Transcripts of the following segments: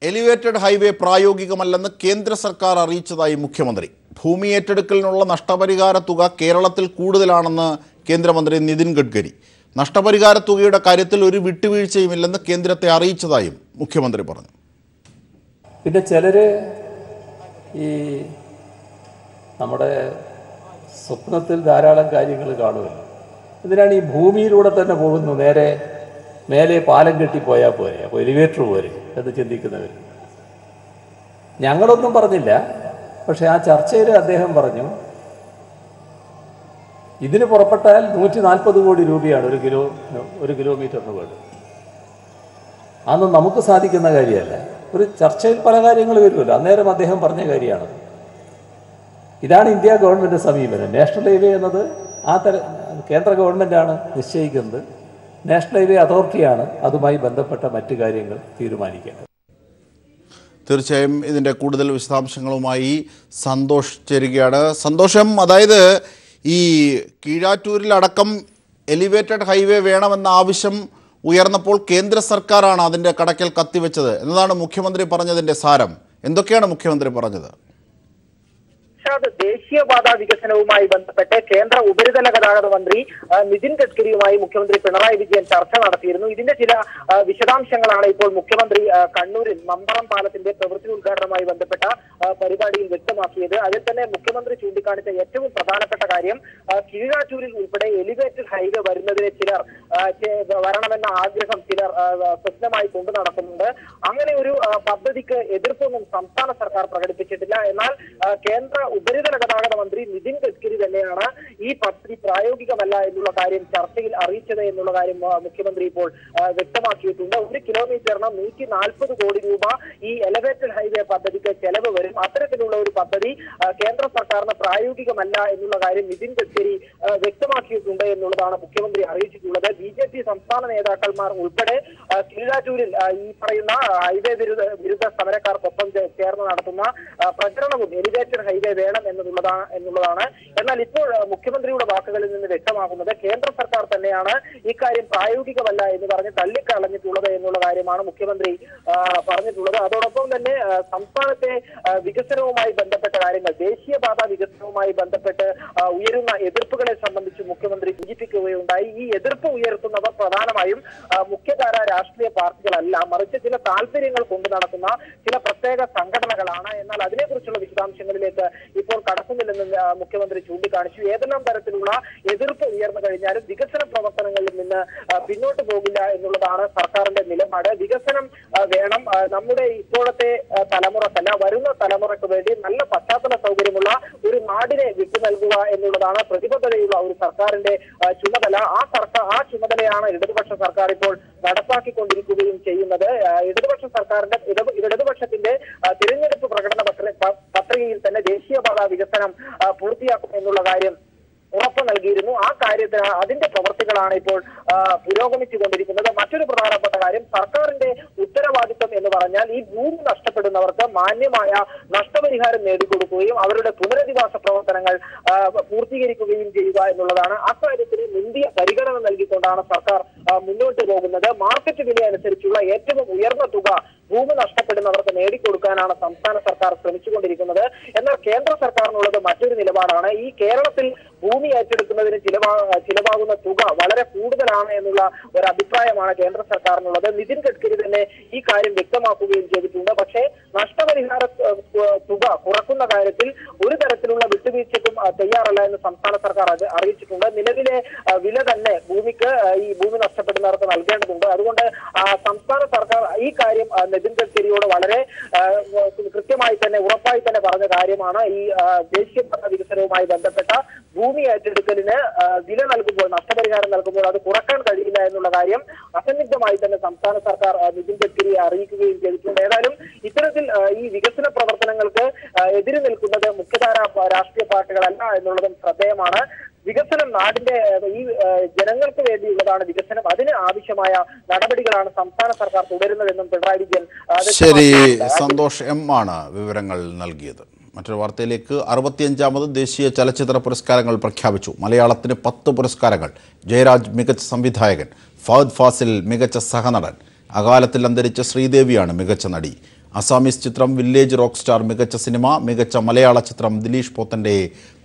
Elevated highway പ്രായോഗികമല്ലെന്ന് കേന്ദ്ര സർക്കാർ അറിയിച്ചതായി മുഖ്യമന്ത്രി. ഭൂമി ഏറ്റെടുക്കലിനുള്ള നഷ്ടപരിഹാര തുക കേരളത്തിൽ കൂടുതലാണെന്ന് കേന്ദ്രമന്ത്രി നിതിൻ ഗഡ്കരി. നഷ്ടപരിഹാര തുകയുടെ കാര്യത്തിൽ ഒരു വിട്ടുവീഴ്ചയുമില്ലെന്ന് കേന്ദ്രത്തെ അറിയിച്ചതായും മുഖ്യമന്ത്രി പറഞ്ഞു. പിന്നെ ചിലര് ഈ നമ്മുടെ സ്വപ്നത്തിൽ ധാരാളം കാര്യങ്ങൾ കാണുമല്ലോ. ഇതിനാണ് ഈ ഭൂമിയിലൂടെ തന്നെ പോകുന്നു, നേരെ മേലെ പാലം കെട്ടിപ്പോയാൽ പോരെ, അപ്പോൾ എലിവേറ്റർ പോരെ എന്ന് ചിന്തിക്കുന്നവർ. ഞങ്ങളൊന്നും പറഞ്ഞില്ല, പക്ഷെ ആ ചർച്ചയിൽ അദ്ദേഹം പറഞ്ഞു ഇതിന് പുറപ്പെട്ടാൽ 140 കോടി രൂപയാണ് ഒരു കിലോമീറ്ററിന് വേണ്ടി. അതൊന്നും നമുക്ക് സാധിക്കുന്ന കാര്യമല്ല. ഒരു ചർച്ചയിൽ പല കാര്യങ്ങൾ വരുമല്ലോ, അന്നേരം അദ്ദേഹം പറഞ്ഞ കാര്യമാണ്. ഇതാണ് ഇന്ത്യ ഗവൺമെൻറ് സമീപനം. നാഷണൽ ഹൈവേ എന്നത് കേന്ദ്ര ഗവൺമെൻറ്റാണ് നിശ്ചയിക്കുന്നത്. നാഷണൽ ഹൈവേ അതോറിറ്റിയാണ് അതുമായി ബന്ധപ്പെട്ട മറ്റു കാര്യങ്ങൾ തീരുമാനിക്കേണ്ടത്. തീർച്ചയായും ഇതിൻ്റെ കൂടുതൽ വിശദാംശങ്ങളുമായി സന്തോഷ് ചേരുകയാണ്. സന്തോഷം, അതായത് ഈ കീഴാറ്റൂരിലടക്കം എലിവേറ്റഡ് ഹൈവേ വേണമെന്ന ആവശ്യം ഉയർന്നപ്പോൾ കേന്ദ്ര സർക്കാരാണ് അതിൻ്റെ കടക്കൽ കത്തിവെച്ചത് എന്നതാണ് മുഖ്യമന്ത്രി പറഞ്ഞതിൻ്റെ സാരം. എന്തൊക്കെയാണ് മുഖ്യമന്ത്രി പറഞ്ഞത്? ദേശീയപാത വികസനവുമായി ബന്ധപ്പെട്ട് കേന്ദ്ര ഉപരിതല ഗതാഗത മന്ത്രി നിതിൻ ഗഡ്കരിയുമായി മുഖ്യമന്ത്രി പിണറായി വിജയൻ ചർച്ച നടത്തിയിരുന്നു. ഇതിന്റെ ചില വിശദാംശങ്ങളാണ് ഇപ്പോൾ മുഖ്യമന്ത്രി കണ്ണൂരിൽ മമ്പറം പാലത്തിന്റെ പ്രവൃത്തി ഉദ്ഘാടനവുമായി ബന്ധപ്പെട്ട പരിപാടിയിൽ വ്യക്തമാക്കിയത്. അതിൽ തന്നെ മുഖ്യമന്ത്രി ചൂണ്ടിക്കാണിച്ച ഏറ്റവും പ്രധാനപ്പെട്ട കാര്യം കീഴാറ്റൂരിൽ ഉൾപ്പെടെ എലിവേറ്റഡ് ഹൈവേ വരുന്നതിന് ചിലർ വരണമെന്ന ആഗ്രഹം ചിലർ സ്വപ്നമായി കൊണ്ടു നടക്കുന്നുണ്ട്. അങ്ങനെ ഒരു പദ്ധതിക്ക് എതിർപ്പൊന്നും സംസ്ഥാന സർക്കാർ പ്രകടിപ്പിച്ചിട്ടില്ല. എന്നാൽ കേന്ദ്ര ഉപരിതല ഗതാഗത മന്ത്രി നിതിൻ ഗഡ്കരി തന്നെയാണ് ഈ പദ്ധതി പ്രായോഗികമല്ല എന്നുള്ള കാര്യം ചർച്ചയിൽ അറിയിച്ചത് എന്നുള്ള കാര്യം മുഖ്യമന്ത്രി ഇപ്പോൾ വ്യക്തമാക്കിയിട്ടുണ്ട്. 1 കിലോമീറ്ററിന് 140 കോടി രൂപ ഈ എലിവേറ്റഡ് ഹൈവേ പദ്ധതിക്ക് ചെലവ് വരും. അത്തരത്തിലുള്ള ഒരു പദ്ധതി കേന്ദ്ര സർക്കാരിന് പ്രായോഗികമല്ല എന്നുള്ള കാര്യം നിതിൻ ഗഡ്കരി വ്യക്തമാക്കിയിട്ടുണ്ട് എന്നുള്ളതാണ് മുഖ്യമന്ത്രി അറിയിച്ചിട്ടുള്ളത്. BJP സംസ്ഥാന നേതാക്കന്മാർ ഉൾപ്പെടെ കീഴാറ്റൂരിൽ ഈ പറയുന്ന ഹൈവേ വിരുദ്ധ സമരക്കാർക്കൊപ്പം ചേർന്ന് നടത്തുന്ന പ്രചരണവും എലിവേറ്റഡ് ഹൈവേ വേണം എന്നുള്ളതാണ്. എന്നാൽ ഇപ്പോൾ മുഖ്യമന്ത്രിയുടെ വാക്കുകളിൽ നിന്ന് വ്യക്തമാകുന്നത് കേന്ദ്ര സർക്കാർ തന്നെയാണ് ഇക്കാര്യം പ്രായോഗികമല്ല എന്ന് പറഞ്ഞ് തള്ളിക്കളഞ്ഞിട്ടുള്ളത് എന്നുള്ള കാര്യമാണ് മുഖ്യമന്ത്രി പറഞ്ഞിട്ടുള്ളത്. അതോടൊപ്പം തന്നെ സംസ്ഥാനത്തെ വികസനവുമായി ബന്ധപ്പെട്ട കാര്യങ്ങൾ, ദേശീയപാത വികസനവുമായി ബന്ധപ്പെട്ട് ഉയരുന്ന എതിർപ്പുകളെ സംബന്ധിച്ച് മുഖ്യമന്ത്രി സൂചിപ്പിക്കുകയുണ്ടായി. ഈ എതിർപ്പ് ഉയർത്തുന്നവർ പ്രധാനമായും മുഖ്യധാര രാഷ്ട്രീയ പാർട്ടികളല്ല, മറിച്ച് ചില താല്പര്യങ്ങൾ കൊണ്ടു നടക്കുന്ന ചില പ്രത്യേക സംഘടനകളാണ്. എന്നാൽ അതിനെക്കുറിച്ചുള്ള വിശദാംശങ്ങളിലേക്ക് ഇപ്പോൾ കടക്കുന്നില്ലെന്ന് മുഖ്യമന്ത്രി ചൂണ്ടിക്കാണിച്ചു. ഏതെല്ലാം തരത്തിലുള്ള എതിർപ്പ് ഉയർന്നു കഴിഞ്ഞാലും വികസന പ്രവർത്തനങ്ങളിൽ നിന്ന് പിന്നോട്ട് പോകില്ല എന്നുള്ളതാണ് സർക്കാരിന്റെ നിലപാട്. വികസനം വേണം, നമ്മുടെ ഇപ്പോഴത്തെ തലമുറക്കല്ല വരുന്ന തലമുറയ്ക്ക് വേണ്ടി നല്ല പശ്ചാത്തല സൗകര്യമുള്ള ഒരു നാടിനെ വിട്ടു നൽകുക എന്നുള്ളതാണ് പ്രതിബദ്ധതയുള്ള ഒരു സർക്കാരിന്റെ ചുമതല. ആ ചുമതലയാണ് ഇടതുപക്ഷ സർക്കാർ ഇപ്പോൾ നടപ്പാക്കിക്കൊണ്ടിരിക്കുകയും ചെയ്യുന്നത്. ഇടതുപക്ഷത്തിന്റെ തിരഞ്ഞെടുപ്പ് പ്രകടന പത്രികയിൽ തന്നെ ദേശീയപാത വികസനം പൂർത്തിയാക്കും എന്നുള്ള കാര്യം ഉറപ്പ് നൽകിയിരുന്നു. ആ കാര്യത്തിന് അതിന്റെ പ്രവൃത്തികളാണ് ഇപ്പോൾ പുരോഗമിച്ചുകൊണ്ടിരിക്കുന്നത്. മറ്റൊരു പ്രധാനപ്പെട്ട കാര്യം, സർക്കാരിന്റെ ഉത്തരവാദിത്വം എന്ന് പറഞ്ഞാൽ ഈ ഭൂമി നഷ്ടപ്പെടുന്നവർക്ക് മാന്യമായ നഷ്ടപരിഹാരം നേടിക്കൊടുക്കുകയും അവരുടെ പുനരധിവാസ പ്രവർത്തനങ്ങൾ പൂർത്തീകരിക്കുകയും ചെയ്യുക എന്നുള്ളതാണ്. അക്കാര്യത്തിന് മുന്തിയ പരിഗണന നൽകിക്കൊണ്ടാണ് സർക്കാർ മുന്നോട്ട് പോകുന്നത്. മാർക്കറ്റ് വില അനുസരിച്ചുള്ള ഏറ്റവും ഉയർന്ന തുക ഭൂമി നഷ്ടപ്പെടുന്നവർക്ക് നേടിക്കൊടുക്കാനാണ് സംസ്ഥാന സർക്കാർ ശ്രമിച്ചുകൊണ്ടിരിക്കുന്നത്. എന്നാൽ കേന്ദ്ര സർക്കാരിനുള്ളത് മറ്റൊരു നിലപാടാണ്. ഈ കേരളത്തിൽ ഭൂമി ഏറ്റെടുക്കുന്നതിന് ചിലവാകുന്ന തുക വളരെ കൂടുതലാണ് എന്നുള്ള ഒരു അഭിപ്രായമാണ് കേന്ദ്ര സർക്കാരിനുള്ളത്. നിതിൻ ഗഡ്കരി തന്നെ ഈ കാര്യം വ്യക്തമാക്കുകയും ചെയ്തിട്ടുണ്ട്. പക്ഷേ നഷ്ടപരിഹാര തുക കുറക്കുന്ന കാര്യത്തിൽ ഒരു തരത്തിലുള്ള വിട്ടുവീഴ്ചയ്ക്കും തയ്യാറല്ല എന്ന് സംസ്ഥാന സർക്കാർ അറിയിച്ചിട്ടുണ്ട്. നിലവിലെ വില തന്നെ ഈ ഭൂമി നഷ്ടപ്പെടുന്നവർക്ക് നൽകേണ്ടതുണ്ട്. അതുകൊണ്ട് സംസ്ഥാന സർക്കാർ ഈ കാര്യം നിതിൻ ഗഡ്കരിയോട് വളരെ കൃത്യമായി തന്നെ ഉറപ്പായി തന്നെ പറഞ്ഞ കാര്യമാണ്. ഈ ദേശീയപാത വികസനവുമായി ബന്ധപ്പെട്ട ഭൂമി ഏറ്റെടുക്കലിന് വില നൽകുമ്പോൾ, നഷ്ടപരിഹാരം നൽകുമ്പോൾ അത് കുറക്കാൻ കഴിയില്ല എന്നുള്ള കാര്യം അസന്നിഗ്ധമായി തന്നെ സംസ്ഥാന സർക്കാർ നിതിൻ ഗഡ്കരിയെ അറിയിക്കുകയും ചെയ്തിട്ടുണ്ട്. ഏതായാലും ഇത്തരത്തിൽ ഈ വികസന പ്രവർത്തനങ്ങൾക്ക് എതിര് നിൽക്കുന്നത് മുഖ്യധാര രാഷ്ട്രീയ പാർട്ടികളല്ല എന്നുള്ളതും ശ്രദ്ധേയമാണ്. വികസനം നാടിന്റെ ഈ ജനങ്ങൾക്ക് വേണ്ടിയുള്ളതാണ് വികസനം. അതിന് ആവശ്യമായ നടപടികളാണ് സംസ്ഥാന സർക്കാർ തുടരുന്നതെന്നും പിണറായി വിജയൻ. ശരി, സന്തോഷ് എം ആണ് വിവരങ്ങൾ നൽകിയത്. മറ്റൊരു വാർത്തയിലേക്ക്. 65ാമത് ദേശീയ ചലച്ചിത്ര പുരസ്കാരങ്ങൾ പ്രഖ്യാപിച്ചു. മലയാളത്തിന് 10 പുരസ്കാരങ്ങൾ. ജയരാജ് മികച്ച സംവിധായകൻ, ഫഹദ് ഫാസിൽ മികച്ച സഹനടൻ, അകാലത്തിൽ അന്തരിച്ച ശ്രീദേവിയാണ് മികച്ച നടി. അസാമീസ് ചിത്രം വില്ലേജ് റോക്ക് സ്റ്റാർ മികച്ച സിനിമ, മികച്ച മലയാള ചിത്രം ദിലീഷ് പോത്തൻ്റെ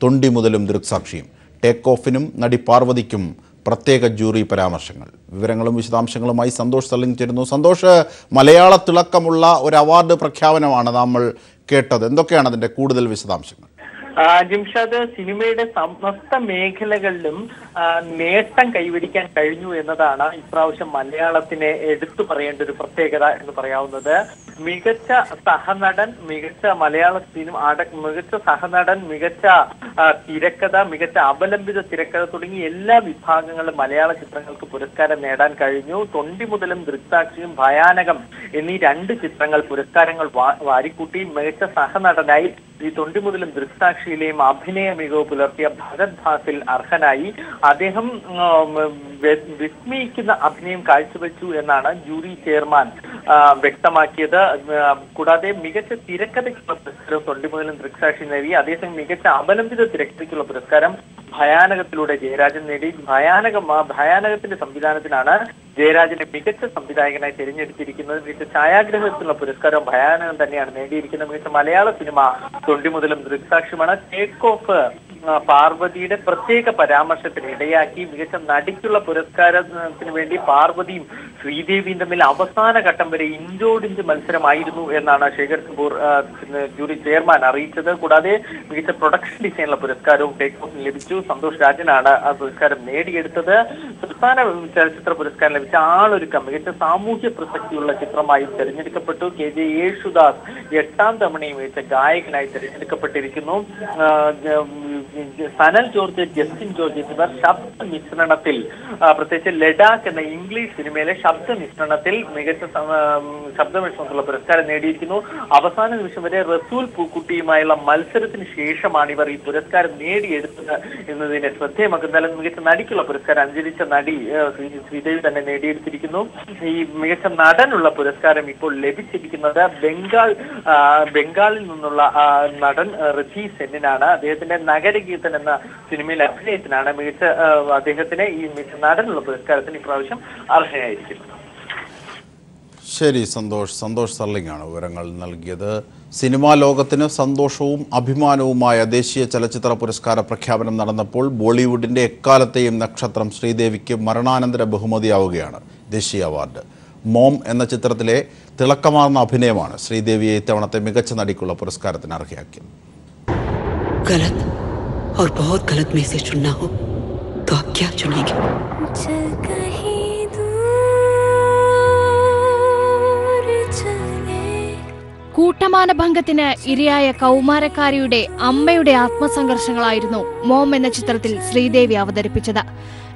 തൊണ്ടി മുതലും ദൃക്സാക്ഷിയും. ടേക്ക് ഓഫിനും നടി പാർവതിക്കും പ്രത്യേക ജൂറി പരാമർശങ്ങൾ. വിവരങ്ങളും വിശദാംശങ്ങളുമായി സന്തോഷ് സലിംഗ് ചേരുന്നു. സന്തോഷ്, മലയാള തിളക്കമുള്ള ഒരു അവാർഡ് പ്രഖ്യാപനമാണ് നമ്മൾ കേട്ടത്. എന്തൊക്കെയാണ് അതിൻ്റെ കൂടുതൽ വിശദാംശങ്ങൾ? ജിംഷാദ്, സിനിമയുടെ സമസ്ത മേഖലകളിലും നേട്ടം കൈവരിക്കാൻ കഴിഞ്ഞു എന്നതാണ് ഇപ്രാവശ്യം മലയാളത്തിനെ എടുത്തു പറയേണ്ട ഒരു പ്രത്യേകത എന്ന് പറയാവുന്നത്. മികച്ച സഹനടൻ, മികച്ച മലയാള സിനിമ, മികച്ച സഹനടൻ, മികച്ച തിരക്കഥ, മികച്ച അപലംബിത തിരക്കഥ തുടങ്ങി എല്ലാ വിഭാഗങ്ങളിലും മലയാള ചിത്രങ്ങൾക്ക് പുരസ്കാരം നേടാൻ കഴിഞ്ഞു. തൊണ്ടി മുതലും ദൃക്സാക്ഷിയും ഭയാനകം എന്നീ 2 ചിത്രങ്ങൾ പുരസ്കാരങ്ങൾ വാരിക്കൂട്ടി. മികച്ച സഹനടനായി ഈ തൊണ്ടി മുതലും ദൃക്സാക്ഷിയിലെയും അഭിനയ മികവ് പുലർത്തിയ ഭഗത് ഭാസിൽ അർഹനായി. അദ്ദേഹം വിസ്മയിക്കുന്ന അഭിനയം കാഴ്ചവെച്ചു എന്നാണ് ജൂറി ചെയർമാൻ വ്യക്തമാക്കിയത്. കൂടാതെ മികച്ച തിരക്കഥയ്ക്കുള്ള പുരസ്കാരം തൊണ്ടി മുതലും ദൃക്സാക്ഷി നേടി. അതേസമയം മികച്ച അപലംബിത തിരക്കഥയ്ക്കുള്ള പുരസ്കാരം ഭയാനകത്തിലൂടെ ജയരാജൻ നേടി. ഭയാനകത്തിന്റെ സംവിധാനത്തിനാണ് ജയരാജനെ മികച്ച സംവിധായകനായി തിരഞ്ഞെടുത്തിരിക്കുന്നത്. മികച്ച ഛായാഗ്രഹത്തിനുള്ള പുരസ്കാരം ഭയാനകം തന്നെയാണ് നേടിയിരിക്കുന്നത്. മികച്ച മലയാള സിനിമ തൊണ്ടി മുതലും ദൃക്സാക്ഷിയുമാണ്. ടേക്ക് ഓഫ് പാർവതിയുടെ പ്രത്യേക പരാമർശത്തിന് ഇടയാക്കി. മികച്ച നടിക്കുള്ള പുരസ്കാരത്തിന് വേണ്ടി പാർവതിയും ശ്രീദേവിയും തമ്മിൽ അവസാന ഘട്ടം വരെ ഇഞ്ചോടിഞ്ച് മത്സരമായിരുന്നു എന്നാണ് ശേഖർ കപൂർ ജൂറി ചെയർമാൻ അറിയിച്ചത്. കൂടാതെ മികച്ച പ്രൊഡക്ഷൻ ഡിസൈനുള്ള പുരസ്കാരവും ടേക്ക് ഓഫിന് ലഭിച്ചു. സന്തോഷ് രാജനാണ് ആ പുരസ്കാരം നേടിയെടുത്തത്. സംസ്ഥാന ചലച്ചിത്ര പുരസ്കാരം ലഭിച്ച ആളൊരുക്കം മികച്ച സാമൂഹ്യ പ്രസക്തിയുള്ള ചിത്രമായി തെരഞ്ഞെടുക്കപ്പെട്ടു. KJ യേശുദാസ് 8ാം തവണയും മികച്ച ഗായകനായി തെരഞ്ഞെടുക്കപ്പെട്ടിരിക്കുന്നു. സനൽ ജോർജ്, ജസ്റ്റിൻ ജോർജ് എന്നിവർ ശബ്ദ മിശ്രണത്തിൽ, പ്രത്യേകിച്ച് ലഡാക്ക് എന്ന ഇംഗ്ലീഷ് സിനിമയിലെ ശബ്ദ മിശ്രണത്തിൽ മികച്ച ശബ്ദമിശ്രണത്തിലുള്ള പുരസ്കാരം നേടിയിരിക്കുന്നു. അവസാന നിമിഷം വരെ റസൂൽ പൂക്കുട്ടിയുമായുള്ള മത്സരത്തിന് ശേഷമാണ് ഇവർ ഈ പുരസ്കാരം നേടിയെടുത്തത് എന്നതിനെ ശ്രദ്ധേയമാക്കുന്ന മികച്ച നടിക്കുള്ള പുരസ്കാരം അന്തരിച്ച നടി ശ്രീദേവി തന്നെ നേടിയെടുത്തിരിക്കുന്നു. ഈ മികച്ച നടനുള്ള പുരസ്കാരം ഇപ്പോൾ ലഭിച്ചിരിക്കുന്നത് ബംഗാളിൽ നിന്നുള്ള നടൻ ഋഷി സെന്നിനാണ്. അദ്ദേഹത്തിന്റെ നഗരഗീതൻ എന്ന സിനിമയിലെ അഭിനയത്തിനാണ് അദ്ദേഹത്തിന് ഈ മികച്ച നടനുള്ള പുരസ്കാരത്തിന് ഇപ്രാവശ്യം അർഹനായിരിക്കുന്നത്. ശരി, സന്തോഷ് സർലിംഗാണ് വിവരങ്ങൾ നൽകിയത്. സിനിമാ ലോകത്തിന് സന്തോഷവും അഭിമാനവുമായ ദേശീയ ചലച്ചിത്ര പുരസ്കാര പ്രഖ്യാപനം നടന്നപ്പോൾ ബോളിവുഡിൻ്റെ എക്കാലത്തെയും നക്ഷത്രം ശ്രീദേവിക്ക് മരണാനന്തര ബഹുമതിയാവുകയാണ് ദേശീയ അവാർഡ്. മോം എന്ന ചിത്രത്തിലെ തിളക്കമാർന്ന അഭിനയമാണ് ശ്രീദേവിയെ ഇത്തവണത്തെ മികച്ച നടിക്കുള്ള പുരസ്കാരത്തിന് അർഹയാക്കിയത്. गलत और बहुत गलत में से चुनना हो तो आप क्या चुनेंगे? കൂട്ടമാനഭംഗത്തിന് ഇരയായ കൗമാരക്കാരിയുടെ അമ്മയുടെ ആത്മസംഘർഷങ്ങളായിരുന്നു മോം എന്ന ചിത്രത്തിൽ ശ്രീദേവി അവതരിപ്പിച്ചത്.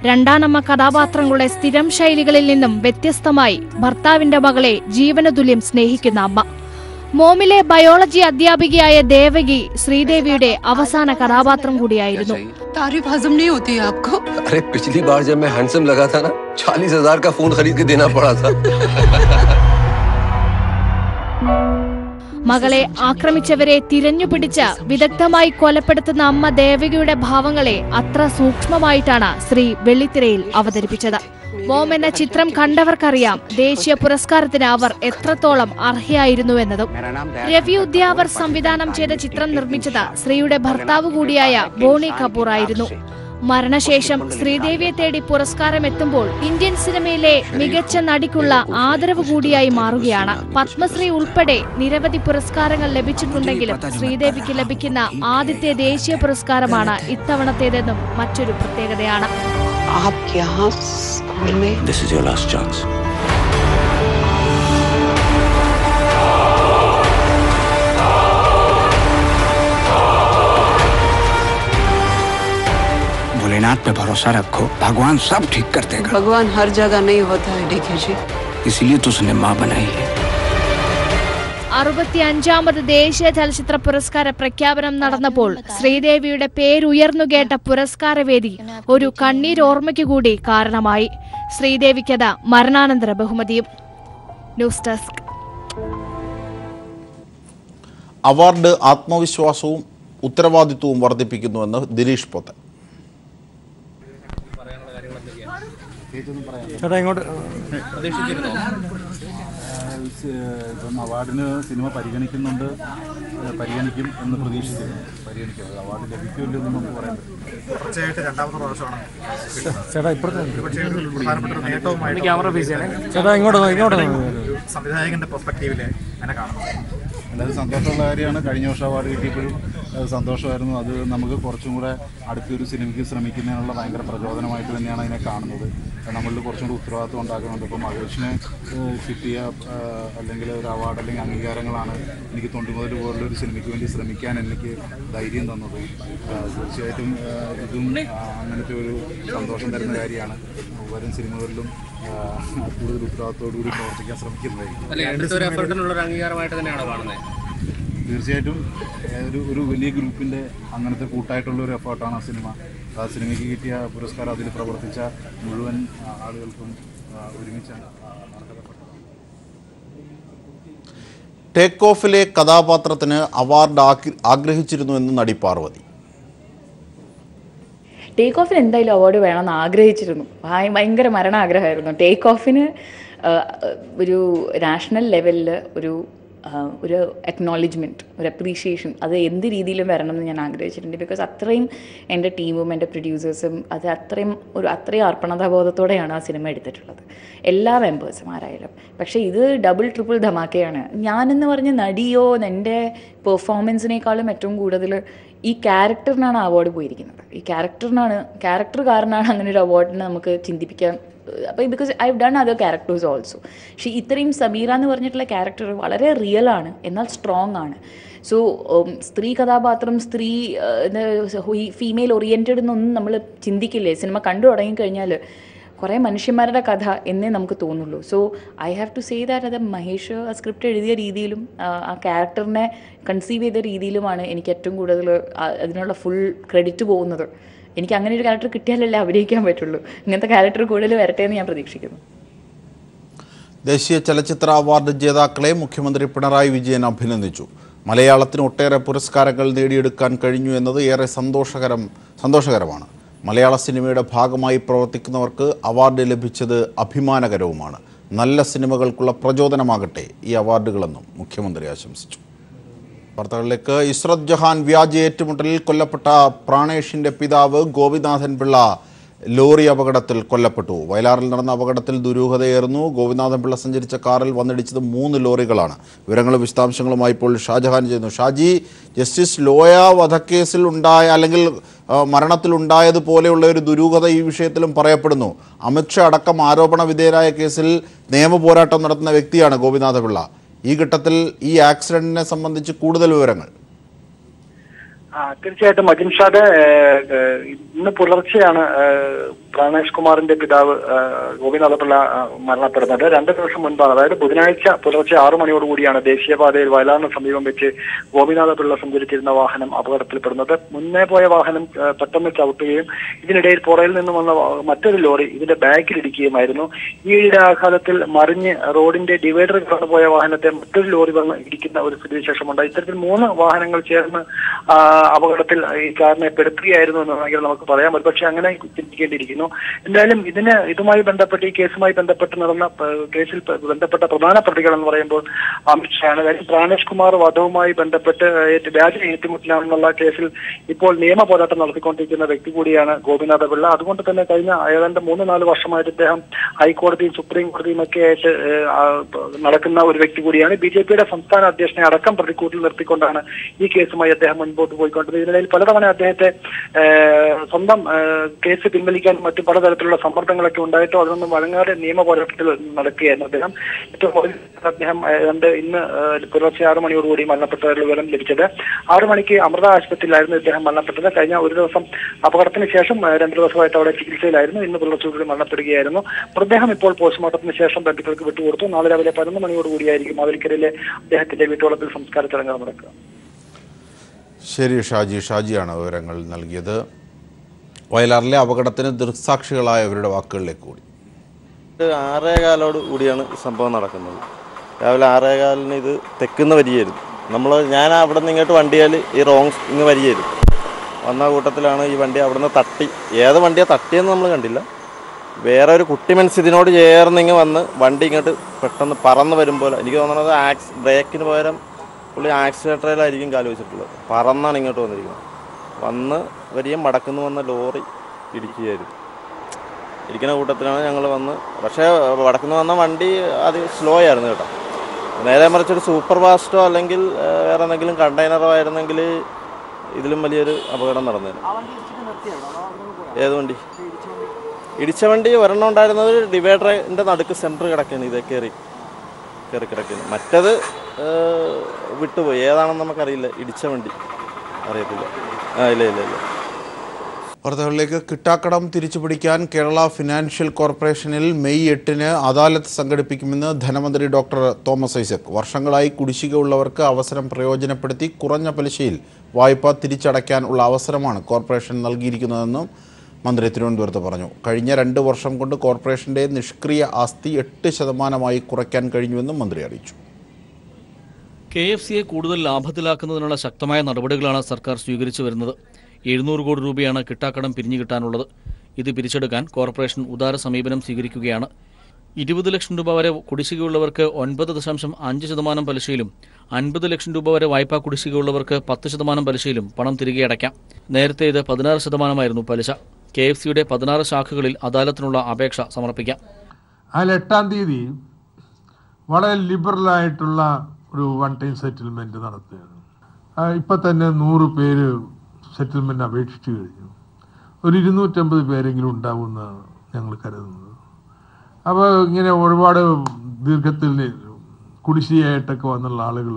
രണ്ടാനമ്മ കഥാപാത്രങ്ങളുടെ സ്ഥിരം ശൈലികളിൽ നിന്നും വ്യത്യസ്തമായി ഭർത്താവിന്റെ മകളെ ജീവനതുല്യം സ്നേഹിക്കുന്ന അമ്മ. മോമിലെ ബയോളജി അധ്യാപികയായ ദേവകി ശ്രീദേവിയുടെ അവസാന കഥാപാത്രം കൂടിയായിരുന്നു. तारीफ हजम नहीं होती है आपको? अरे पिछली बार जब मैं हैंडसम लगा था ना, 40,000 का फोन खरीद के देना पड़ा था. മകളെ ആക്രമിച്ചവരെ തിരഞ്ഞുപിടിച്ച് വിദഗ്ധമായി കൊലപ്പെടുത്തുന്ന അമ്മ ദേവകിയുടെ ഭാവങ്ങളെ അത്ര സൂക്ഷ്മമായിട്ടാണ് ശ്രീ വെള്ളിത്തിരയിൽ അവതരിപ്പിച്ചത്. മോം എന്ന ചിത്രം കണ്ടവർക്കറിയാം ദേശീയ പുരസ്കാരത്തിന് അവർ എത്രത്തോളം അർഹയായിരുന്നുവെന്നതും. രവി ഉദ്യാവർ സംവിധാനം ചെയ്ത ചിത്രം നിർമ്മിച്ചത് ശ്രീയുടെ ഭർത്താവ് കൂടിയായ ബോണി കപൂർ ആയിരുന്നു. മരണശേഷം ശ്രീദേവിയെ തേടി പുരസ്കാരം എത്തുമ്പോൾ ഇന്ത്യൻ സിനിമയിലെ മികച്ച നടിക്കുള്ള ആദരവ് കൂടിയായി മാറുകയാണ്. പത്മശ്രീ ഉൾപ്പെടെ നിരവധി പുരസ്കാരങ്ങൾ ലഭിച്ചിട്ടുണ്ടെങ്കിലും ശ്രീദേവിക്ക് ലഭിക്കുന്ന ആദ്യത്തെ ദേശീയ പുരസ്കാരമാണ് ഇത്തവണത്തേതെന്നും മറ്റൊരു പ്രത്യേകതയാണ്. This is your last chance. Bholenath पे भरोसा रखो, भगवान सब ठीक कर देगा. भगवान हर जगह नहीं होता है डीके जी, इसीलिए तो उसने माँ बनाई है. 65ാമത് ദേശീയ ചലച്ചിത്ര പുരസ്കാര പ്രഖ്യാപനം നടന്നപ്പോൾ ശ്രീദേവിയുടെ പേരുയർന്നു കേട്ട പുരസ്കാരവേദി ഒരു കണ്ണീരോർമ്മയ്ക്കു കൂടി കാരണമായി. ശ്രീദേവിക്കത് മരണാനന്തര ബഹുമതിയും. News desk. അവാർഡ് ആത്മവിശ്വാസവും ഉത്തരവാദിത്വവും വർദ്ധിപ്പിക്കുന്നുവെന്ന് ദിലീഷ് പോത്തൻ. ഇപ്പം അവാർഡിന് സിനിമ പരിഗണിക്കും എന്ന് പ്രതീക്ഷിക്കുന്നു. പരിഗണിക്കും, അവാർഡ് ലഭിക്കുമല്ലോ എന്ന് നമുക്ക് പറയാൻ പറ്റും. തീർച്ചയായിട്ടും രണ്ടാമത്തെ പ്രാവശ്യമാണ് സംവിധായകന്റെ പെർസ്പെക്റ്റീവില് അങ്ങനെ കാണുന്നത്. അതായത് സന്തോഷമുള്ള കാര്യമാണ്. കഴിഞ്ഞ വർഷം അവാർഡ് കിട്ടിയപ്പോഴും അത് സന്തോഷമായിരുന്നു. അത് നമുക്ക് കുറച്ചും കൂടെ അടുത്തൊരു സിനിമയ്ക്ക് ശ്രമിക്കുന്നതിനുള്ള ഭയങ്കര പ്രചോദനമായിട്ട് തന്നെയാണ് അതിനെ കാണുന്നത്. നമ്മളിൽ കുറച്ചും കൂടി ഉത്തരവാദിത്വം ഉണ്ടാക്കുന്നുണ്ട്. ഇപ്പോൾ മഹേഷിന് കിട്ടിയ അല്ലെങ്കിൽ ഒരു അവാർഡ് അല്ലെങ്കിൽ അംഗീകാരങ്ങളാണ് എനിക്ക് തൊണ്ടിമുതൽ പോലുള്ളൊരു സിനിമയ്ക്ക് വേണ്ടി ശ്രമിക്കാൻ എനിക്ക് ധൈര്യം തന്നത്. തീർച്ചയായിട്ടും ഇതും അങ്ങനത്തെ ഒരു സന്തോഷം തരുന്ന കാര്യമാണ്. വരും സിനിമകളിലും കൂടുതൽ ഉത്തരവാദിത്തോടുകൂടി പ്രവർത്തിക്കാൻ ശ്രമിക്കുന്നതായിരിക്കും. തീർച്ചയായിട്ടും ഒരു വലിയ ഗ്രൂപ്പിൻ്റെ അങ്ങനത്തെ കൂട്ടായിട്ടുള്ളൊരു എഫേർട്ടാണ് ആ സിനിമ. ആ സിനിമയ്ക്ക് കിട്ടിയ പുരസ്കാരം അതിൽ പ്രവർത്തിച്ച മുഴുവൻ ആളുകൾക്കും ഒരുമിച്ചാണ് അർഹതപ്പെട്ടത്. ടേക്ക് ഓഫിലെ കഥാപാത്രത്തിന് അവാർഡ് ആഗ്രഹിച്ചിരുന്നുവെന്ന് നടി പാർവതി. ടേക്ക് ഓഫിന് എന്തായാലും അവാർഡ് വേണമെന്ന് ആഗ്രഹിച്ചിരുന്നു. ഭയങ്കര മരണാഗ്രഹമായിരുന്നു. ടേക്ക് ഓഫിന് ഒരു നാഷണൽ ലെവലിൽ ഒരു അക്നോളജ്മെൻറ്റ്, ഒരു അപ്രീഷിയേഷൻ അത് എന്ത് രീതിയിലും വരണമെന്ന് ഞാൻ ആഗ്രഹിച്ചിട്ടുണ്ട്. ബിക്കോസ് അത്രയും എൻ്റെ ടീമും എൻ്റെ പ്രൊഡ്യൂസേഴ്സും അത് അത്രയും അർപ്പണതാബോധത്തോടെയാണ് ആ സിനിമ എടുത്തിട്ടുള്ളത്, എല്ലാ മെമ്പേഴ്സും ആരായാലും. പക്ഷേ ഇത് ഡബിൾ ട്രിപ്പിൾ ധമാക്കയാണ്. ഞാനെന്ന് പറഞ്ഞ നടിയോ എൻ്റെ പെർഫോമൻസിനേക്കാളും ഏറ്റവും കൂടുതൽ ഈ ക്യാരക്ടറിനാണ് അവാർഡ് പോയിരിക്കുന്നത്. ഈ ക്യാരക്ടർ കാരണമാണ് അങ്ങനെ ഒരു അവാർഡിന് നമുക്ക് ചിന്തിപ്പിക്കാൻ. അപ്പോൾ because I have done other characters also. പക്ഷേ ഇത്രയും സമീറ എന്ന് പറഞ്ഞിട്ടുള്ള ക്യാരക്ടർ വളരെ റിയലാണ്, എന്നാൽ സ്ട്രോങ് ആണ്. സോ സ്ത്രീ കഥാപാത്രം, ഫീമെയിൽ ഓറിയൻറ്റഡ് എന്നൊന്നും നമ്മൾ ചിന്തിക്കില്ലേ. സിനിമ കണ്ടു തുടങ്ങിക്കഴിഞ്ഞാൽ കുറേ മനുഷ്യന്മാരുടെ കഥ എന്നേ നമുക്ക് തോന്നുള്ളൂ. So I have to say that അത് മഹേഷ് ആ സ്ക്രിപ്റ്റ് എഴുതിയ രീതിയിലും ആ ക്യാരക്ടറിനെ കൺസീവ് ചെയ്ത രീതിയിലുമാണ് എനിക്ക് ഏറ്റവും കൂടുതൽ അതിനുള്ള ഫുൾ ക്രെഡിറ്റ് പോകുന്നത്. എനിക്ക് അങ്ങനെ ഒരു ക്യാരക്ടർ കിട്ടിയാലല്ലേ അഭിനയിക്കാൻ പറ്റുള്ളൂ. ഇങ്ങനത്തെ ക്യാരക്ടർ കൂടുതൽ വരട്ടെ എന്ന് ഞാൻ പ്രതീക്ഷിക്കുന്നു. ദേശീയ ചലച്ചിത്ര അവാർഡ് ജേതാക്കളെ മുഖ്യമന്ത്രി പിണറായി വിജയൻ അഭിനന്ദിച്ചു. മലയാളത്തിന് ഒട്ടേറെ പുരസ്കാരങ്ങൾ നേടിയെടുക്കാൻ കഴിഞ്ഞു എന്നത് ഏറെ സന്തോഷകരമാണ്. മലയാള സിനിമയുടെ ഭാഗമായി പ്രവർത്തിക്കുന്നവർക്ക് അവാർഡ് ലഭിച്ചത് അഭിമാനകരവുമാണ്. നല്ല സിനിമകൾക്കുള്ള പ്രചോദനമാകട്ടെ ഈ അവാർഡുകളെന്നും മുഖ്യമന്ത്രി ആശംസിച്ചു. വാർത്തകളിലേക്ക്. ഇസ്രത് ജഹാൻ വ്യാജ ഏറ്റുമുട്ടലിൽ കൊല്ലപ്പെട്ട പ്രാണേഷിൻ്റെ പിതാവ് ഗോപിനാഥൻ പിള്ള ലോറി അപകടത്തിൽ കൊല്ലപ്പെട്ടു. വയലാറിൽ നടന്ന അപകടത്തിൽ ദുരൂഹതയേറുന്നു. ഗോപിനാഥൻ പിള്ള സഞ്ചരിച്ച കാറിൽ വന്നിടിച്ചത് 3 ലോറികളാണ്. വിവരങ്ങളും വിശദാംശങ്ങളുമായി ഇപ്പോൾ ഷാജഹാൻ ചെയ്യുന്നു. ഷാജി, ജസ്റ്റിസ് ലോയ വധക്കേസിൽ അല്ലെങ്കിൽ മരണത്തിലുണ്ടായതുപോലെയുള്ള ഒരു ദുരൂഹത ഈ വിഷയത്തിലും പറയപ്പെടുന്നു. അമിത്ഷാ അടക്കം ആരോപണ വിധേയരായ കേസിൽ നിയമപോരാട്ടം നടത്തുന്ന വ്യക്തിയാണ് ഗോപിനാഥ പിള്ള. ഈ ഘട്ടത്തിൽ ഈ ആക്സിഡന്റിനെ സംബന്ധിച്ച് കൂടുതൽ വിവരങ്ങൾ. തീർച്ചയായിട്ടും അജിംഷാദ്, ഇന്ന് പുലർച്ചെയാണ് പ്രാണേഷ് കുമാറിന്റെ പിതാവ് ഗോപിനാഥ പിള്ള മരണപ്പെടുന്നത്. 2 ദിവസം മുൻപാണ്, അതായത് ബുധനാഴ്ച പുലർച്ചെ 6 മണിയോടുകൂടിയാണ് ദേശീയപാതയിൽ വയലാറിന് സമീപം വെച്ച് ഗോപിനാഥ പിള്ള സഞ്ചരിച്ചിരുന്ന വാഹനം അപകടത്തിൽപ്പെടുന്നത്. മുന്നേ പോയ വാഹനം പെട്ടെന്ന് ചവിട്ടുകയും ഇതിനിടയിൽ പുറയിൽ നിന്നും വന്ന മറ്റൊരു ലോറി ഇതിന്റെ ബാക്കിലിടിക്കുകയുമായിരുന്നു. ഈ ആഘാതത്തിൽ മറിഞ്ഞ് റോഡിന്റെ ഡിവൈഡർ കടന്നു പോയ വാഹനത്തെ മറ്റൊരു ലോറി വന്ന് ഇടിക്കുന്ന ഒരു സ്ഥിതിവിശേഷമുണ്ടായി. ഇത്തരത്തിൽ 3 വാഹനങ്ങൾ ചേർന്ന് അപകടത്തിൽ ഈ കാറിനെ പെടുത്തുകയായിരുന്നു എന്ന് വേണമെങ്കിൽ നമുക്ക് പറയാം. ഒരുപക്ഷെ അങ്ങനെ ചിന്തിക്കേണ്ടിയിരിക്കുന്നു. എന്തായാലും ഇതുമായി ബന്ധപ്പെട്ട് ഈ കേസുമായി ബന്ധപ്പെട്ട് നടന്ന കേസിൽ ബന്ധപ്പെട്ട പ്രധാന പ്രതികൾ എന്ന് പറയുമ്പോൾ അമിത്ഷായാണ്. കാര്യം പ്രാണേഷ് കുമാർ വധവുമായി ബന്ധപ്പെട്ട് വ്യാജ ഏറ്റുമുട്ടലാണെന്നുള്ള കേസിൽ ഇപ്പോൾ നിയമ പോരാട്ടം നടത്തിക്കൊണ്ടിരിക്കുന്ന വ്യക്തി കൂടിയാണ് ഗോപിനാഥ പിള്ള. അതുകൊണ്ട് തന്നെ കഴിഞ്ഞ ഏതാണ്ട് 3-4 വർഷമായിട്ട് ഇദ്ദേഹം ഹൈക്കോടതിയും സുപ്രീം കോടതിയും ഒക്കെ ആയിട്ട് നടക്കുന്ന ഒരു വ്യക്തി കൂടിയാണ്. BJPയുടെ സംസ്ഥാന അധ്യക്ഷനെ അടക്കം പ്രതിക്കൂട്ടിൽ നിർത്തിക്കൊണ്ടാണ് ഈ കേസുമായി അദ്ദേഹം മുൻപോട്ട് പോയിക്കൊണ്ടത്. ഇതിനിടയിൽ പലതവണ അദ്ദേഹത്തെ സ്വന്തം കേസ് പിൻവലിക്കാനും മറ്റു പലതരത്തിലുള്ള സമ്മർദ്ദങ്ങളൊക്കെ ഉണ്ടായിട്ടോ അതൊന്നും വഴങ്ങാതെ നിയമ പോരാട്ടത്തിൽ നടക്കുകയായിരുന്നു അദ്ദേഹം. ഏറ്റവും അദ്ദേഹം ഇന്ന് പുലർച്ചെ 6 മണിയോടുകൂടി മരണപ്പെട്ടവരുടെ വിവരം ലഭിച്ചത്. 6 മണിക്ക് അമൃത ആശുപത്രിയിലായിരുന്നു ഇദ്ദേഹം മരണപ്പെട്ടത്. കഴിഞ്ഞ ഒരു ദിവസം അപകടത്തിന് ശേഷം 2 ദിവസമായിട്ട് അവിടെ ചികിത്സയിലായിരുന്നു. ഇന്ന് പുലർച്ചയോടുകൂടി മരണപ്പെടുകയായിരുന്നു. മൃതദേഹം ഇപ്പോൾ പോസ്റ്റ്മോർട്ടത്തിന് ശേഷം ബന്ധുക്കൾക്ക് വിട്ടുകൊടുത്തു. നാളെ രാവിലെ 11 മണിയോടുകൂടിയായിരിക്കും മാവേലിക്കരയിലെ അദ്ദേഹത്തിന്റെ വീട്ടുവളപ്പിൽ സംസ്കാര ചടങ്ങുകൾ നടക്കുക. ശരി ഷാജിയാണ് വിവരങ്ങൾ നൽകിയത്. വയലാറിലെ അപകടത്തിന് ദൃക്സാക്ഷികളായവരുടെ വാക്കുകളിലേക്ക് കൂടി. 6:15 കൂടിയാണ് സംഭവം നടക്കുന്നത്. രാവിലെ 6:15 ഇത് തെക്കുന്ന വരിയായിരുന്നു. ഞാൻ അവിടെ നിന്ന് ഇങ്ങോട്ട് വണ്ടിയാൽ ഈ ഇങ്ങ് വരിയായിരുന്നു. വന്ന കൂട്ടത്തിലാണ് ഈ വണ്ടി അവിടെ നിന്ന് തട്ടി. ഏത് വണ്ടിയാണ് തട്ടിയെന്ന് നമ്മൾ കണ്ടില്ല. വേറെ ഒരു കുട്ടി മനസ്സ് ഇതിനോട് ചേർന്നിങ്ങ് വന്ന് വണ്ടി ഇങ്ങോട്ട് പെട്ടെന്ന് പറന്ന് വരുമ്പോൾ എനിക്ക് തോന്നുന്നത് ബ്രേക്കിന് പകരം പുള്ളി ആക്സിലേറ്ററിലായിരിക്കും കാല് വെച്ചിട്ടുള്ളത്. പറന്നാണ് ഇങ്ങോട്ട് വന്നിരിക്കുന്നത്. വന്ന് വരികയും മടക്കുന്നു വന്ന ലോറി ഇടിക്കുകയായിരുന്നു. ഇരിക്കുന്ന കൂട്ടത്തിലാണ് ഞങ്ങൾ വന്ന്. പക്ഷേ വടക്കുന്ന് വന്ന വണ്ടി അത് സ്ലോ ആയിരുന്നു കേട്ടോ. നേരെ മറിച്ചൊരു സൂപ്പർ ഫാസ്റ്റോ അല്ലെങ്കിൽ വേറെ എന്തെങ്കിലും കണ്ടെയ്നറോ ആയിരുന്നെങ്കിൽ ഇതിലും വലിയൊരു അപകടം നടന്നേനെ. ഏത് വണ്ടി? ഇടിച്ച വണ്ടി ഒരെണ്ണം ഉണ്ടായിരുന്നത് ഡിവൈഡറിൻ്റെ നടുക്ക് സെൻറ്റർ കിടക്കുന്നു. ഇത് കയറി കിടക്കുന്നു. മറ്റത് വിട്ടുപോയി. ഏതാണെന്ന് നമുക്കറിയില്ല. ഇടിച്ച വണ്ടി അറിയത്തില്ല. ഇല്ല. വാർത്തകളിലേക്ക്. കിട്ടാക്കടം തിരിച്ചുപിടിക്കാൻ കേരള ഫിനാൻഷ്യൽ കോർപ്പറേഷനിൽ മെയ് 8-ന് അദാലത്ത് സംഘടിപ്പിക്കുമെന്ന് ധനമന്ത്രി ഡോക്ടർ തോമസ് ഐസക്. വർഷങ്ങളായി കുടിശ്ശിക ഉള്ളവർക്ക് അവസരം പ്രയോജനപ്പെടുത്തി കുറഞ്ഞ പലിശയിൽ വായ്പ തിരിച്ചടയ്ക്കാനുള്ള അവസരമാണ് കോർപ്പറേഷൻ നൽകിയിരിക്കുന്നതെന്നും മന്ത്രി തിരുവനന്തപുരത്ത് പറഞ്ഞു. കഴിഞ്ഞ 2 വർഷം കൊണ്ട് കോർപ്പറേഷൻ്റെ നിഷ്ക്രിയ ആസ്തി 8% കുറയ്ക്കാൻ കഴിഞ്ഞുവെന്നും മന്ത്രി അറിയിച്ചു. KFCയെ കൂടുതൽ ലാഭത്തിലാക്കുന്നതിനുള്ള ശക്തമായ നടപടികളാണ് സർക്കാർ സ്വീകരിച്ചു വരുന്നത്. 700 കോടി രൂപയാണ് കിട്ടാക്കടം പിരിഞ്ഞു കിട്ടാനുള്ളത്. ഇത് പിരിച്ചെടുക്കാൻ കോർപ്പറേഷൻ ഉദാര സമീപനം സ്വീകരിക്കുകയാണ്. 20 ലക്ഷം രൂപ വരെ കുടിശ്ശികയുള്ളവർക്ക് 9.5% പലിശയിലും 50 ലക്ഷം രൂപ വരെ വായ്പാ കുടിശ്ശികയുള്ളവർക്ക് 10% പലിശയിലും പണം തിരികെ അടയ്ക്കാം. നേരത്തെ ഇത് 16% പലിശ. KFCയുടെ 16 ശാഖകളിൽ അദാലത്തിനുള്ള അപേക്ഷ സമർപ്പിക്കാം. അതിൽ 8-ാം തീയതി വളരെ ലിബറലായിട്ടുള്ള ഒരു വൺ ടൈം സെറ്റിൽമെൻറ്റ് നടത്തുകയാണ്. ഇപ്പം തന്നെ 100 പേര് സെറ്റിൽമെൻറ്റ് അപേക്ഷിച്ചു കഴിഞ്ഞു. ഒരു 250 പേരെങ്കിലും ഉണ്ടാവുമെന്നാണ് ഞങ്ങൾ കരുതുന്നത്. അപ്പോൾ ഇങ്ങനെ ഒരുപാട് ദീർഘത്തിൽ കുടിശ്ശികയായിട്ടൊക്കെ വന്നുള്ള ആളുകൾ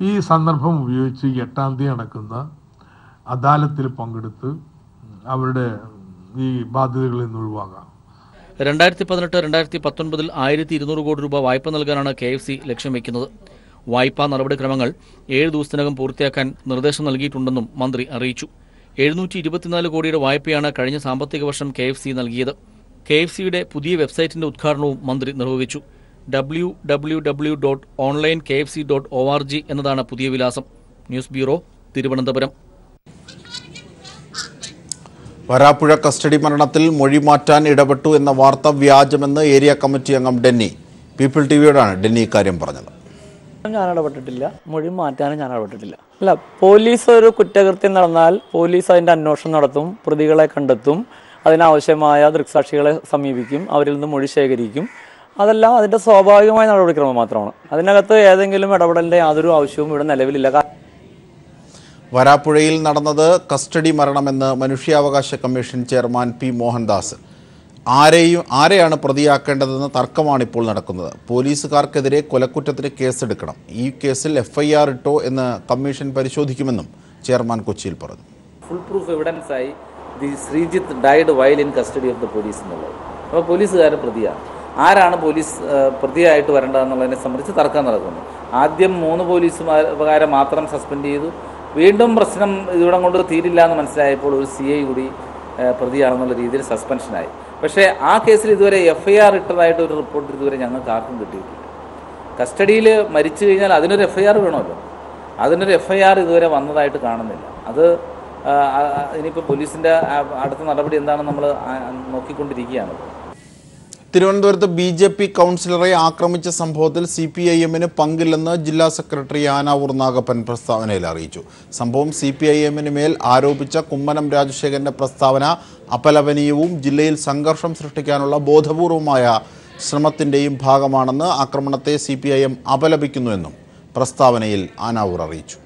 ഈ സന്ദർഭം ഉപയോഗിച്ച് 8-ാം തീയതി നടക്കുന്ന അദാലത്തിൽ പങ്കെടുത്ത് അവരുടെ ഈ ബാധ്യതകളിൽ നിന്ന് ഒഴിവാകാം. 2018-2019 1200 കോടി രൂപ വായ്പ നൽകാനാണ് KFC ലക്ഷ്യം വയ്ക്കുന്നത്. വായ്പാ നടപടിക്രമങ്ങൾ 7 ദിവസത്തിനകം പൂർത്തിയാക്കാൻ നിർദ്ദേശം നൽകിയിട്ടുണ്ടെന്നും മന്ത്രി അറിയിച്ചു. 724 കോടിയുടെ വായ്പയാണ് കഴിഞ്ഞ സാമ്പത്തിക വർഷം KFC നൽകിയത്. KFCയുടെ പുതിയ വെബ്സൈറ്റിന്റെ ഉദ്ഘാടനവും മന്ത്രി നിർവഹിച്ചു. www.onlinekfc.org എന്നതാണ് പുതിയ വിലാസം. News bureau, Thiruvananthapuram. Varappuzha custody മരണത്തിൽ മൊഴി മാറ്റാൻ ഇടപെട്ടു എന്ന വാർത്ത വ്യാജമെന്ന് ഏരിയ കമ്മിറ്റി അംഗം ഡെന്നി. പീപ്പിൾ ടിവിയോടാണ് ഡെന്നി ഇക്കാര്യം പറഞ്ഞത്. ഞാൻ ഇടപെട്ടിട്ടില്ല, മൊഴി മാറ്റാനും ഞാൻ ഇടപെട്ടിട്ടില്ല. അല്ല, പോലീസ് ഒരു കുറ്റകൃത്യം നടന്നാൽ പോലീസ് അതിൻ്റെ അന്വേഷണം നടത്തും, പ്രതികളെ കണ്ടെത്തും, അതിനാവശ്യമായ ദൃക്സാക്ഷികളെ സമീപിക്കും, അവരിൽ നിന്ന് മൊഴി ശേഖരിക്കും. അതെല്ലാം അതിൻ്റെ സ്വാഭാവികമായ നടപടിക്രമം മാത്രമാണ്. അതിനകത്ത് ഏതെങ്കിലും ഇടപെടലിൻ്റെ യാതൊരു ആവശ്യവും ഇവിടെ നിലവിലില്ല. വരാപ്പുഴയിൽ നടന്നത് കസ്റ്റഡി മരണമെന്ന് മനുഷ്യാവകാശ കമ്മീഷൻ ചെയർമാൻ P. മോഹൻദാസ്. ആരെയാണ് പ്രതിയാക്കേണ്ടതെന്ന് തർക്കമാണിപ്പോൾ നടക്കുന്നത്. പോലീസുകാർക്കെതിരെ കൊലക്കുറ്റത്തിന് കേസെടുക്കണം. ഈ കേസിൽ FIR ഇട്ടോ എന്ന് കമ്മീഷൻ പരിശോധിക്കുമെന്നും ചെയർമാൻ കൊച്ചിയിൽ പറഞ്ഞു. ഫുൾ പ്രൂഫ് എവിഡൻസായി Sreejith died while in custody of the police എന്നുള്ളത്. അപ്പോൾ പോലീസുകാരൻ പ്രതിയാണ്. ആരാണ് പോലീസ് പ്രതിയായിട്ട് വരേണ്ടതെന്നുള്ളതിനെ സംബന്ധിച്ച് തർക്കം നടക്കുന്നു. ആദ്യം 3 പോലീസുകാരെ മാത്രം സസ്പെൻഡ് ചെയ്തു. വീണ്ടും പ്രശ്നം ഇവിടം കൊണ്ട് തീരില്ല എന്ന് മനസ്സിലായപ്പോൾ ഒരു CI കൂടി പ്രതിയാണെന്നുള്ള രീതിയിൽ സസ്പെൻഷനായി. പക്ഷേ ആ കേസിൽ ഇതുവരെ FIR ഇട്ടതായിട്ട് ഒരു റിപ്പോർട്ട് ഇതുവരെ ഞങ്ങൾക്ക് ആർക്കും കിട്ടിയിട്ടില്ല. കസ്റ്റഡിയിൽ മരിച്ചു കഴിഞ്ഞാൽ അതിനൊരു FIR വേണമല്ലോ. അതിനൊരു FIR ഇതുവരെ വന്നതായിട്ട് കാണുന്നില്ല. അത് ഇനിയിപ്പോൾ പോലീസിൻ്റെ അടുത്ത നടപടി എന്താണെന്ന് നമ്മൾ നോക്കിക്കൊണ്ടിരിക്കുകയാണ്. തിരുവനന്തപുരത്ത് BJP കൗൺസിലറെ ആക്രമിച്ച സംഭവത്തിൽ CPIM-ന് പങ്കില്ലെന്ന് ജില്ലാ സെക്രട്ടറി ആനാവൂർ നാഗപ്പൻ പ്രസ്താവനയിൽ അറിയിച്ചു. സംഭവം CPIM-ന് മേൽ ആരോപിച്ച കുമ്മനം രാജശേഖരന്റെ പ്രസ്താവന അപലപനീയവും ജില്ലയിൽ സംഘർഷം സൃഷ്ടിക്കാനുള്ള ബോധപൂർവമായ ശ്രമത്തിൻ്റെയും ഭാഗമാണെന്ന് ആക്രമണത്തെ CPIM അപലപിക്കുന്നുവെന്നും പ്രസ്താവനയിൽ ആനാവൂർ അറിയിച്ചു.